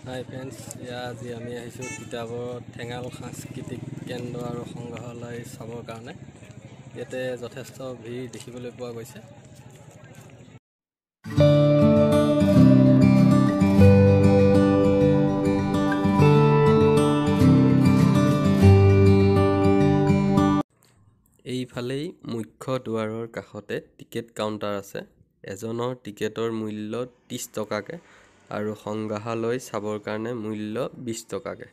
হাই friends, আজি আমি আহিছোঁ তিতাবৰত ঠেঙাল সাংস্কৃতিক কেন্দ্ৰ আৰু সংগ্ৰহালয় চাবৰ কাৰণে। ইয়াতে যথেষ্ট ভিৰ দেখিবলৈ পোৱা গৈছে। এইফালেই মুখ্য দুৱাৰৰ কাষতে টিকেট কাউণ্টাৰ আছে। এজনৰ টিকেটৰ মূল্য 30 টকাকৈ আৰু সংগ্ৰহালয় চাবৰ কাৰণে মূল্য 20 টকাকৈ।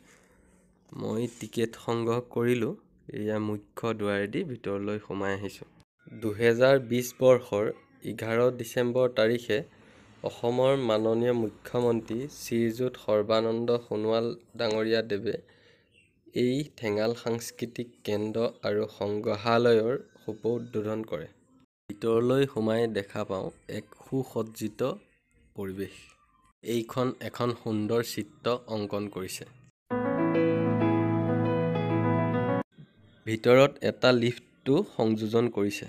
মই টিকেট সংগ্ৰহ কৰিলোঁ। এয়া মুখ্য দুৱাৰেদি ভিতৰলৈ সোমাই আহিছোঁ। 2020 বৰ্ষৰ 11 ডিচেম্বৰ তাৰিখে অসমৰ মাননীয় মুখ্যমন্ত্ৰী শ্ৰীযুত সৰ্বানন্দ সোণোৱাল ডাঙৰীয়া দেৱে এই ঠেঙাল সাংস্কৃতিক কেন্দ্ৰ আৰু সংগ্ৰহালয়ৰ শুভ উদ্বোধন কৰে। ভিতৰলৈ সোমাই দেখা পাওঁ এক সুসজ্জিত পৰিৱেশ। এইখন এখন সুন্দৰ চিত্ৰ অংকন কৰিছে। ভিতৰত এটা লিফ্টো সংযোজন কৰিছে।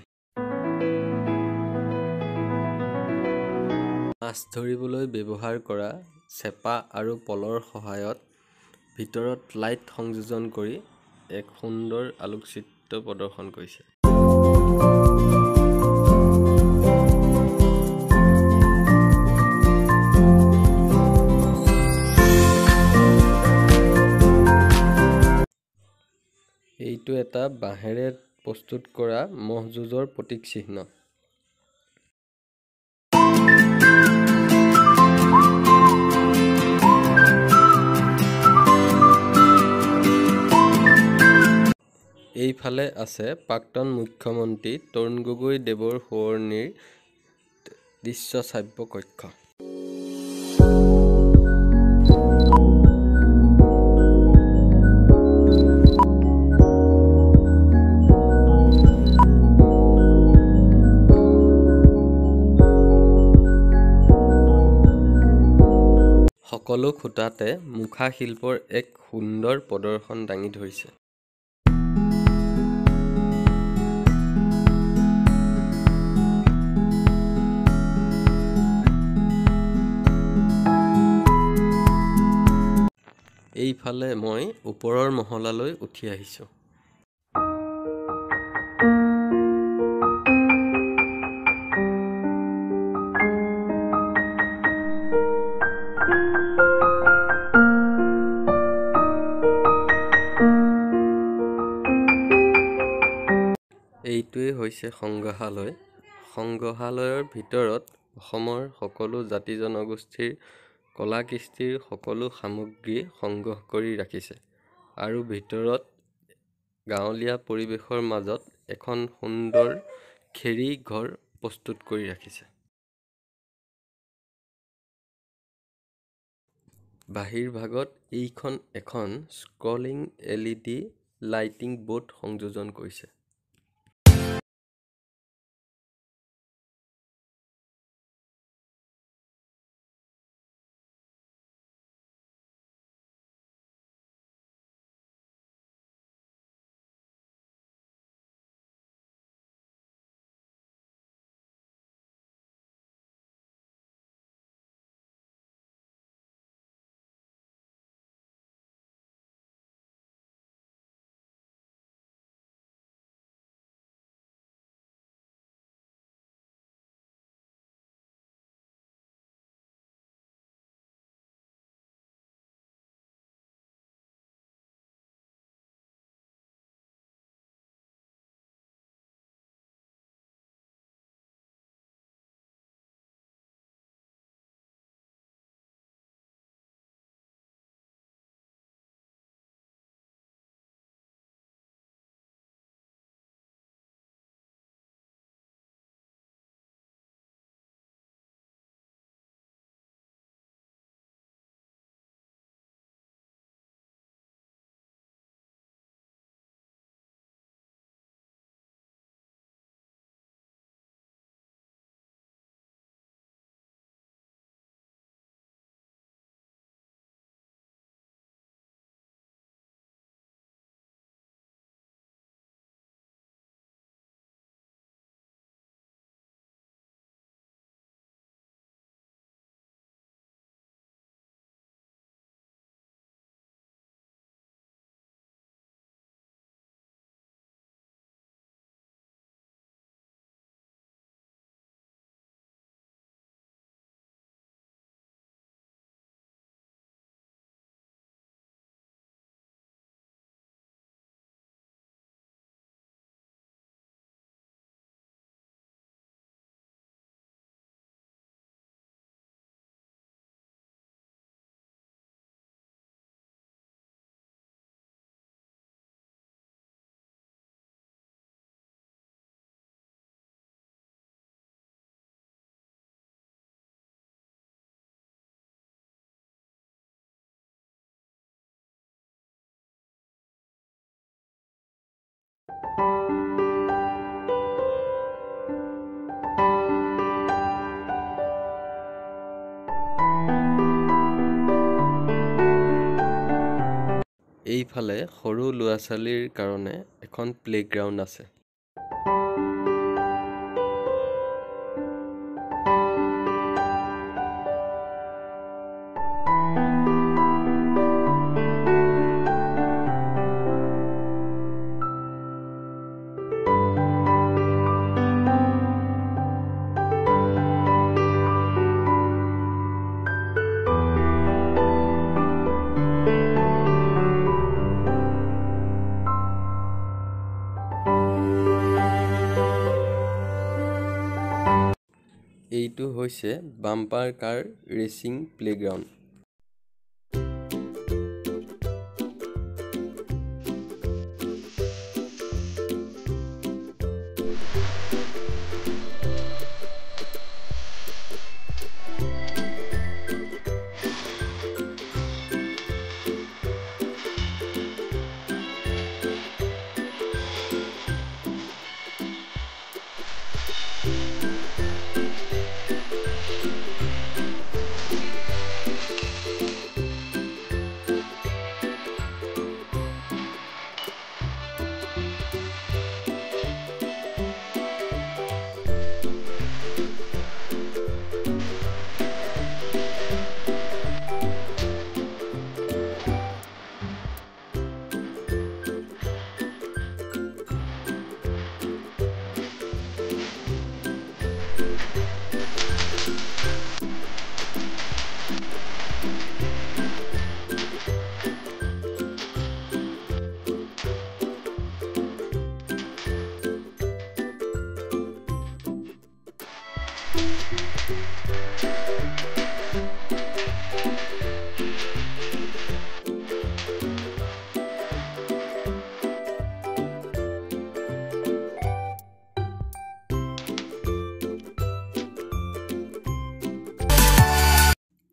মাছ ধৰিবলৈ ব্যৱহাৰ কৰা চেপা আৰু পলৰ সহায়ত ভিতৰত লাইট সংযোজন কৰি এক সুন্দৰ আলোকচিত্ৰ প্ৰদৰ্শন কৰিছে। এইটো এটা বাঁহেৰে প্ৰস্তুত কৰা ম'হ যুঁজৰ প্ৰতীক চিহ্ন। এইফালে আছে প্ৰাক্তন মুখ্যমন্ত্ৰী তৰুণ গগৈ দেৱৰ সোঁৱৰণিৰ দৃশ্যশ্ৰাব্য কক্ষ। সকলো খুঁটাতে মুখা শিল্পৰ এক সুন্দৰ প্ৰদৰ্শন দাঙি ধৰিছে। এইফালে মই ওপৰৰ মহলালৈ উঠি আহিছোঁ। এইটোৱেই হৈছে সংগ্ৰহালয়। সংগ্ৰহালয়ৰ ভিতৰত অসমৰ সকলো জাতি জনগোষ্ঠীৰ কলা কৃষ্টিৰ সকলো সামগ্ৰী সংগ্ৰহ কৰি ৰাখিছে আৰু ভিতৰত গাঁৱলীয়া পৰিৱেশৰ মাজত এখন সুন্দৰ খেৰী ঘৰ প্ৰস্তুত কৰি ৰাখিছে। বাহিৰ ভাগত এইখন এখন স্ক্ৰলিং LED লাইটিং বোৰ্ড সংযোজন কৰিছে। এইফালে সৰু ল'ৰা-ছোৱালীৰ কাৰণে এখন প্লেগ্ৰাউণ্ড আছে। এইটো হৈছে বাম্পাৰ কাৰ ৰেচিং প্লেগ্ৰাউণ্ড।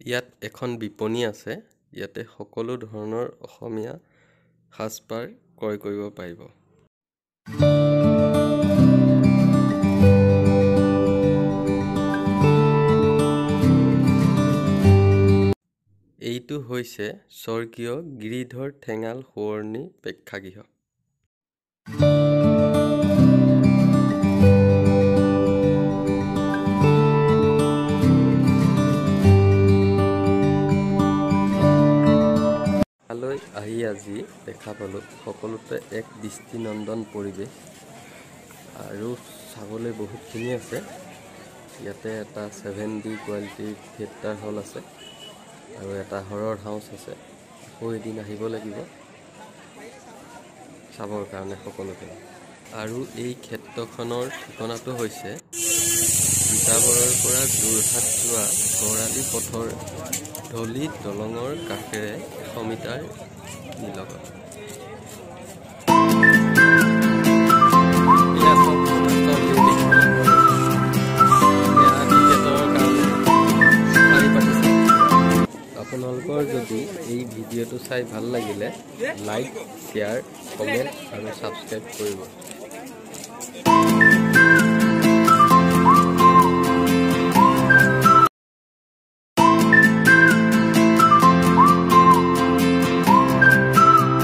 ইয়াত এখন বিপণী আছে। ইয়াতে সকলো ধৰণৰ অসমীয়া সাজপাৰ ক্ৰয় কৰিব পাৰিব। এইটো হৈছে স্বৰ্গীয় গিৰিধৰ ঠেঙাল সোঁৱৰণী প্ৰেক্ষাগৃহ। আহি আজি দেখা পালোঁ সকলোতে এক দৃষ্টিনন্দন পৰিৱেশ আৰু চাবলৈ বহুতখিনি আছে। ইয়াতে এটা 7D কোৱালিটিৰ থিয়েটাৰ হল আছে আৰু এটা হৰৰ হাউচ আছে। আকৌ এদিন আহিব লাগিব চাবৰ কাৰণে সকলোকে। আৰু এই ক্ষেত্ৰখনৰ ঠিকনাটো হৈছে তিতাবৰৰ পৰা যোৰহাট যোৱা গড়ালি পথৰ ঢলি দলঙৰ কাষেৰে 100 মিটাৰ নিলগত। আপোনালোকৰ যদি এই ভিডিঅ'টো চাই ভাল লাগিলে লাইক, শ্বেয়াৰ, কমেণ্ট আৰু ছাবস্ক্ৰাইব কৰিব।